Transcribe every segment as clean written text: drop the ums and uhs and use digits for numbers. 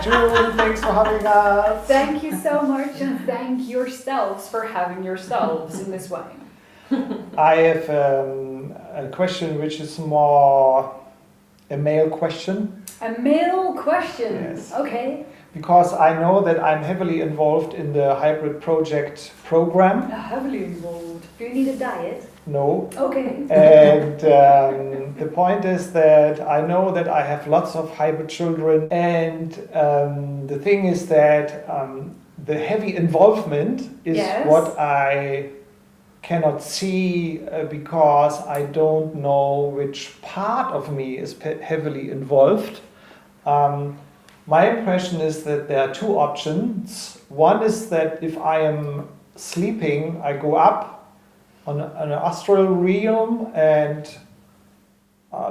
Arjun. Thanks for having us. Thank you so much, and thank yourselves for having yourselves in this way. I have a question which is more a male question. A male question. Yes. Okay. Because I know that I'm heavily involved in the Hybrid Project program. Heavily involved. Do you need a diet? No. Okay. And the point is that I know that I have lots of hybrid children, and the thing is that the heavy involvement is Yes. what I cannot see because I don't know which part of me is heavily involved. My impression is that there are two options. One is that if I am sleeping, I go up on an astral realm and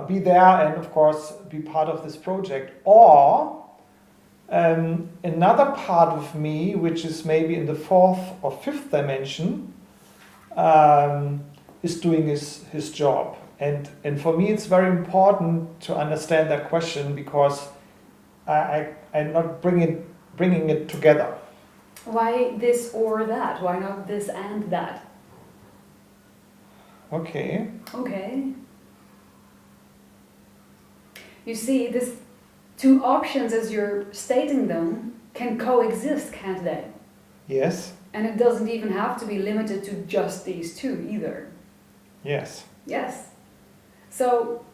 be there and of course be part of this project. Or another part of me, which is maybe in the fourth or fifth dimension, is doing his job. And for me it's very important to understand that question because I'm not bringing it together. Why this or that? Why not this and that? Okay. Okay. You see, these two options as you're stating them can coexist, can't they? Yes. And it doesn't even have to be limited to just these two either. Yes. Yes. So,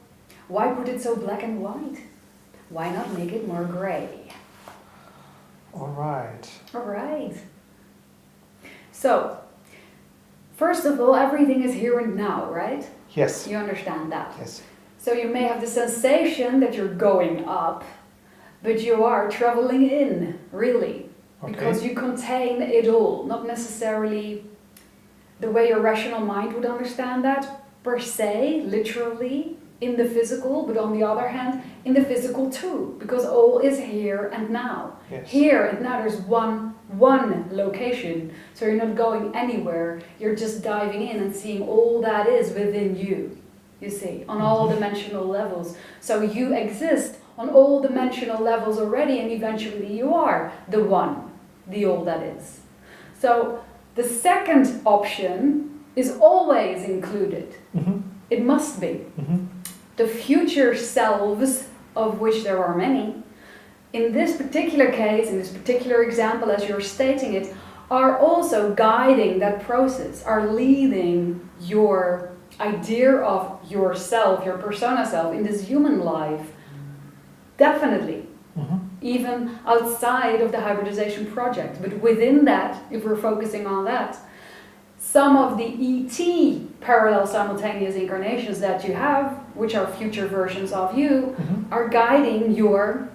why put it so black and white? Why not make it more gray? All right. All right. So, first of all, everything is here and now, right? Yes. You understand that? Yes. So you may have the sensation that you're going up, but you are traveling in, really. Okay. Because you contain it all, not necessarily the way your rational mind would understand that, per se, literally, in the physical, but on the other hand, in the physical too, because all is here and now. Yes. Here and now there's one location, so you're not going anywhere, you're just diving in and seeing all that is within you see, on all dimensional levels. So you exist on all dimensional levels already, and eventually you are the one, the all that is. So the second option is always included. Mm-hmm. It must be. Mm-hmm. The future selves, of which there are many, in this particular case, in this particular example as you're stating it, are also guiding that process, are leading your idea of yourself, your persona self in this human life. Definitely. Mm-hmm. Even outside of the hybridization project. But within that, if we're focusing on that, some of the ET parallel simultaneous incarnations that you have, which are future versions of you, are guiding your,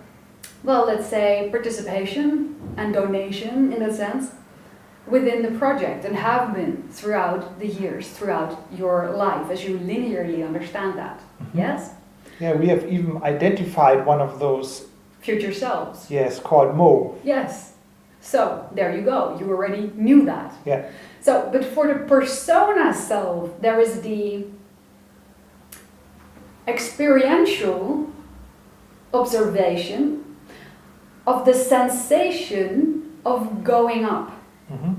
well, let's say, participation and donation, in a sense, within the project, and have been throughout the years, throughout your life, as you linearly understand that. Yes? Yeah, we have even identified one of those. Future selves. Yes, called Mo. Yes. So, there you go. You already knew that. Yeah. So, but for the persona self, there is the experiential observation of the sensation of going up. Mm-hmm.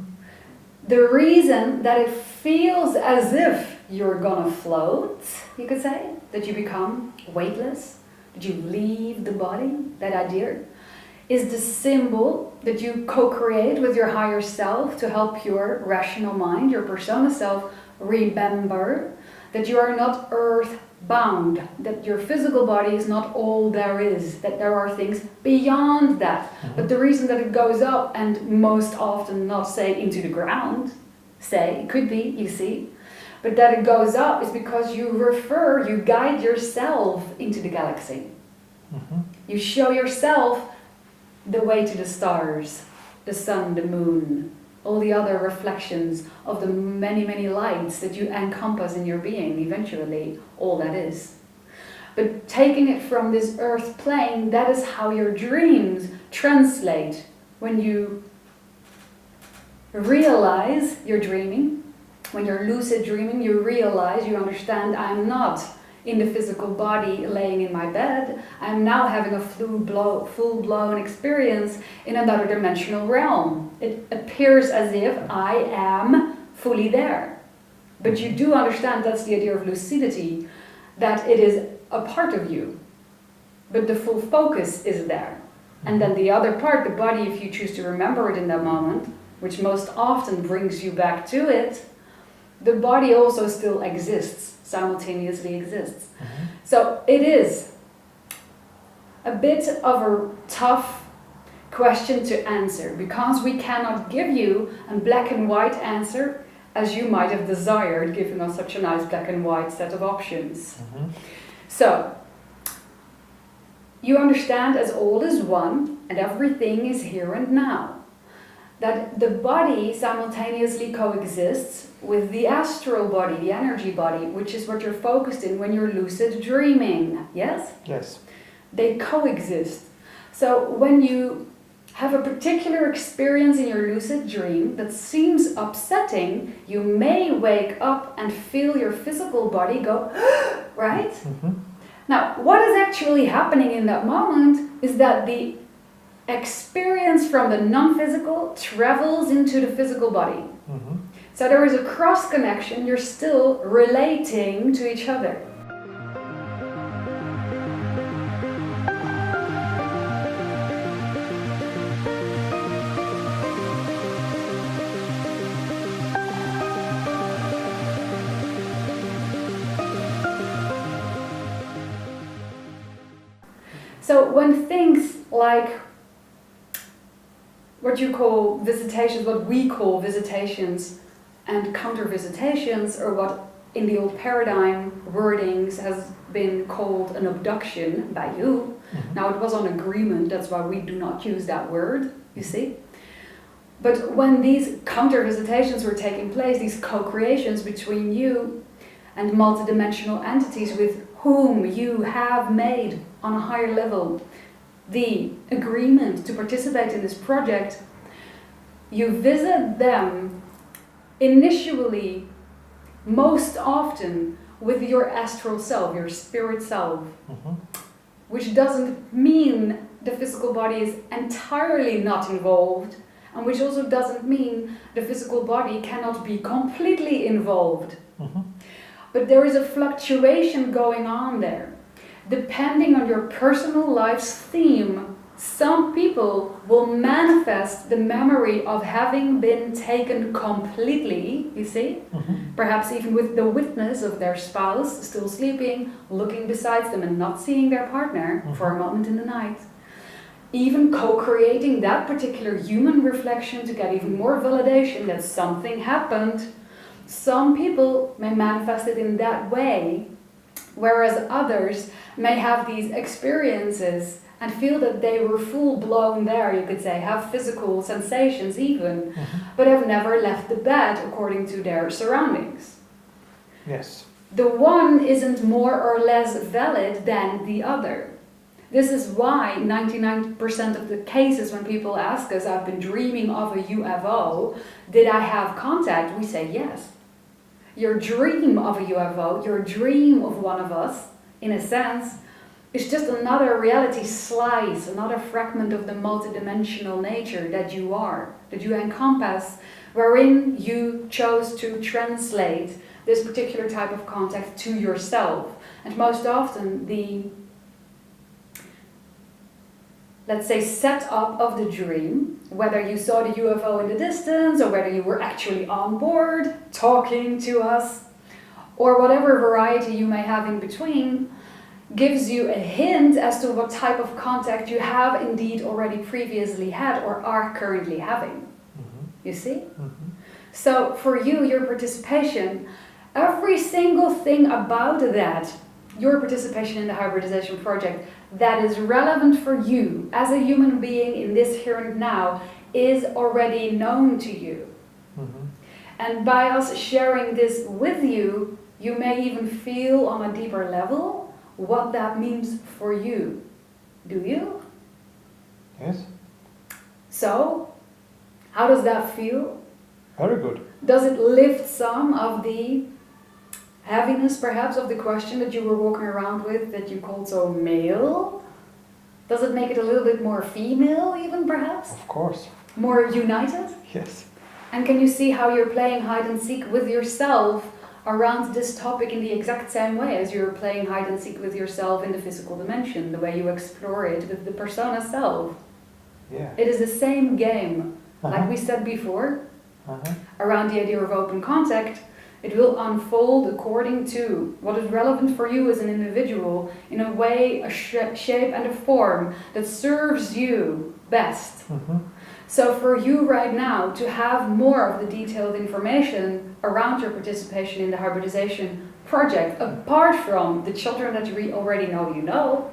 The reason that it feels as if you're gonna float, you could say, that you become weightless, that you leave the body, that idea, is the symbol that you co-create with your higher self to help your rational mind, your persona self, remember that you are not earth-bound, that your physical body is not all there is, that there are things beyond that. But the reason that it goes up, and most often not, say, into the ground, say, it could be, you see, but that it goes up is because you guide yourself into the galaxy. Mm-hmm. You show yourself the way to the stars, the sun, the moon, all the other reflections of the many, many lights that you encompass in your being, eventually, all that is. But taking it from this earth plane, that is how your dreams translate. When you realize you're dreaming, when you're lucid dreaming, you realize, you understand, I'm not in the physical body laying in my bed. I'm now having a full-blown experience in another dimensional realm. It appears as if I am fully there. But you do understand that's the idea of lucidity, that it is a part of you. But the full focus is there. And then the other part, the body, if you choose to remember it in that moment, which most often brings you back to it, the body also still exists, simultaneously exists. So it is a bit of a tough question to answer, because we cannot give you a black and white answer as you might have desired, giving us such a nice black and white set of options. So, you understand as old as one, and everything is here and now. That the body simultaneously coexists with the astral body, the energy body, which is what you're focused in when you're lucid dreaming. Yes? Yes. They coexist. So when you have a particular experience in your lucid dream that seems upsetting, you may wake up and feel your physical body go, right? Now, what is actually happening in that moment is that the experience from the non-physical travels into the physical body. So there is a cross connection, you're still relating to each other. So when things like what you call visitations, what we call visitations and counter-visitations, or what in the old paradigm wordings has been called an abduction by you. Now it was on agreement, that's why we do not use that word, you see. But when these counter-visitations were taking place, these co-creations between you and multidimensional entities with whom you have made on a higher level the agreement to participate in this project, you visit them initially, most often, with your astral self, your spirit self, which doesn't mean the physical body is entirely not involved, and which also doesn't mean the physical body cannot be completely involved. But there is a fluctuation going on there. Depending on your personal life's theme, some people will manifest the memory of having been taken completely, you see? Perhaps even with the witness of their spouse still sleeping, looking beside them and not seeing their partner for a moment in the night. Even co-creating that particular human reflection to get even more validation that something happened. Some people may manifest it in that way, whereas others may have these experiences and feel that they were full-blown there, you could say, have physical sensations even, but have never left the bed according to their surroundings. Yes. The one isn't more or less valid than the other. This is why 99% of the cases when people ask us, I've been dreaming of a UFO, did I have contact? We say yes. Your dream of a UFO, your dream of one of us, in a sense, is just another reality slice, another fragment of the multidimensional nature that you are, that you encompass, wherein you chose to translate this particular type of contact to yourself. And most often the, let's say, setup of the dream, whether you saw the UFO in the distance or whether you were actually on board talking to us, or whatever variety you may have in between, gives you a hint as to what type of contact you have indeed already previously had or are currently having. You see? So for you, your participation, every single thing about that, your participation in the hybridization project, that is relevant for you as a human being in this here and now is already known to you. And by us sharing this with you, you may even feel on a deeper level what that means for you. Do you? Yes. So, how does that feel? Very good. Does it lift some of the heaviness perhaps of the question that you were walking around with that you called so male? Does it make it a little bit more female even perhaps? Of course. More united? Yes. And can you see how you're playing hide and seek with yourself around this topic in the exact same way as you're playing hide and seek with yourself in the physical dimension, the way you explore it with the persona self? Yeah. It is the same game, like we said before, around the idea of open contact. It will unfold according to what is relevant for you as an individual in a way, a shape and a form that serves you best. So for you right now to have more of the detailed information around your participation in the hybridization project, apart from the children that you already know,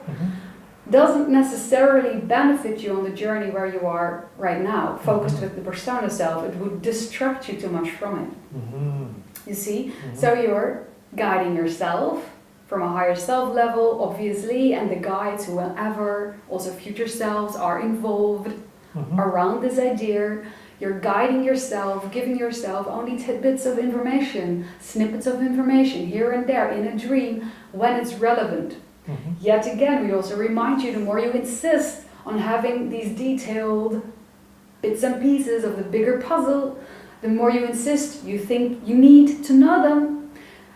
doesn't necessarily benefit you on the journey where you are right now, focused with the persona self. It would distract you too much from it. You see? So you're guiding yourself from a higher self level, obviously, and the guides, whoever, also future selves, are involved around this idea. You're guiding yourself, giving yourself only tidbits of information, snippets of information here and there in a dream when it's relevant. Yet again, we also remind you, the more you insist on having these detailed bits and pieces of the bigger puzzle, the more you insist, you think you need to know them,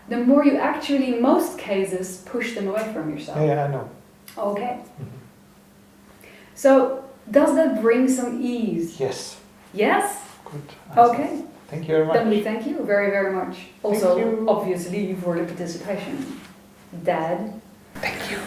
the more you actually, in most cases, push them away from yourself. Yeah, I know. Okay. So, does that bring some ease? Yes. Yes? Good. Okay. Thank you very much. Then we thank you very, very much. Also, you. obviously, for the participation. Dad. Thank you.